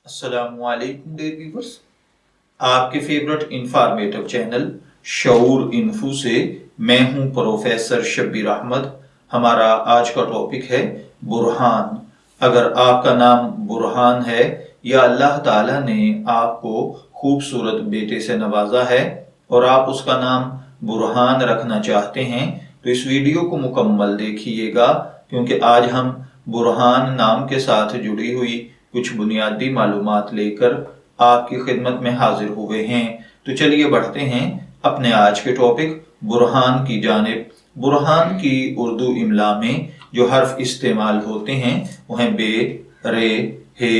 अस्सलामु अलैकुम dear viewers, आपके फेवरेट इंफॉर्मेटिव चैनल शऊर इन्फो से मैं हूं प्रोफेसर शब्बीर अहमद। हमारा आज का टॉपिक है बुरहान। अगर आपका नाम बुरहान है या अल्लाह ताला ने आपको खूबसूरत बेटे से नवाजा है और आप उसका नाम बुरहान रखना चाहते हैं तो इस वीडियो को मुकम्मल देखिएगा, क्योंकि आज हम बुरहान नाम के साथ जुड़ी हुई कुछ बुनियादी मालूमात लेकर आपकी खिदमत में हाजिर हुए हैं। तो चलिए बढ़ते हैं अपने आज के टॉपिक बुरहान की जानिब। बुरहान की उर्दू इमला में जो हर्फ इस्तेमाल होते हैं वो हैं बे, रे, हे,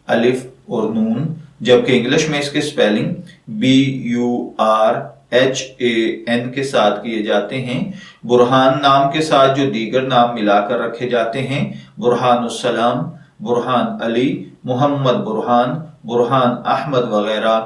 अलिफ और नून, जबकि इंग्लिश में इसके स्पेलिंग BURHAN के साथ किए जाते हैं। बुरहान नाम के साथ जो दीगर नाम मिलाकर रखे जाते हैं, बुरहानुस्सलाम, बुरहान अली, मोहम्मद बुरहान, बुरहान अहमद वगैरह।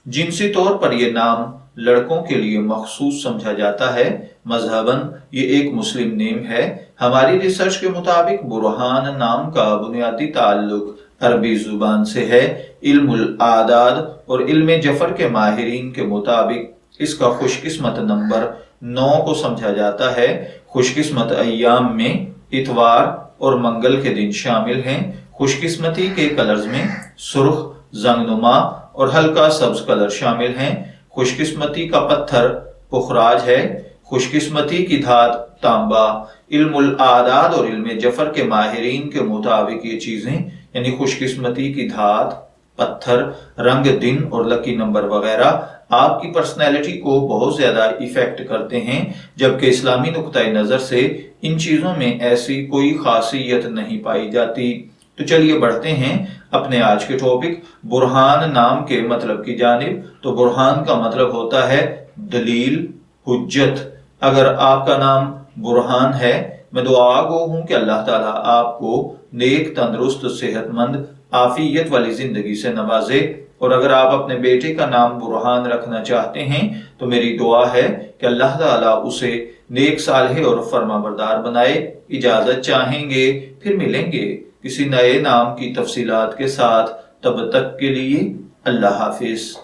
जिनसी तौर पर यह नाम लड़कों के लिए मखसूस समझा जाता है। मजहबन ये एक मुस्लिम नेम है। हमारी रिसर्च के मुताबिक बुरहान नाम का बुनियादी ताल्लुक अरबी जुबान से है। इल्मुल आदाद और इल्म जफर के माहिरीन के मुताबिक इसका खुशकिस्मत नंबर 9 को समझा जाता है। खुशकिस्मत अय्याम में इतवार और मंगल के दिन शामिल हैं। खुशकिस्मती के कलर्स में सुर्ख, जंगनुमा और हल्का सब्ज कलर शामिल हैं। खुशकिस्मती का पत्थर पुखराज है। खुशकिस्मती की धात तांबा। इल्मुल आदाद और इल्म जफर के माहिरीन के मुताबिक ये चीजें यानी खुशकिस्मती की धात, पत्थर, रंग, दिन और लकी नंबर वगैरह आपकी पर्सनैलिटी को बहुत ज्यादा इफेक्ट करते हैं, जबकि इस्लामी नुक्ताए नजर से इन चीजों में ऐसी कोई खासियत नहीं पाई जाती। तो चलिए बढ़ते हैं अपने आज के टॉपिक बुरहान नाम के मतलब की जानिब। तो बुरहान का मतलब होता है दलील, हुज्जत। अगर आपका नाम बुरहान है, मैं दुआ गो हूं कि अल्लाह ताला आपको नेक, तंदुरुस्त, सेहतमंद, आफियत वाली जिंदगी से नवाजे। और अगर आप अपने बेटे का नाम बुरहान रखना चाहते हैं तो मेरी दुआ है कि अल्लाह ताला उसे नेक, सालेह और फरमाबरदार बनाए। इजाजत चाहेंगे, फिर मिलेंगे किसी नए नाम की तफसीलात के साथ। तब तक के लिए अल्लाह हाफिज।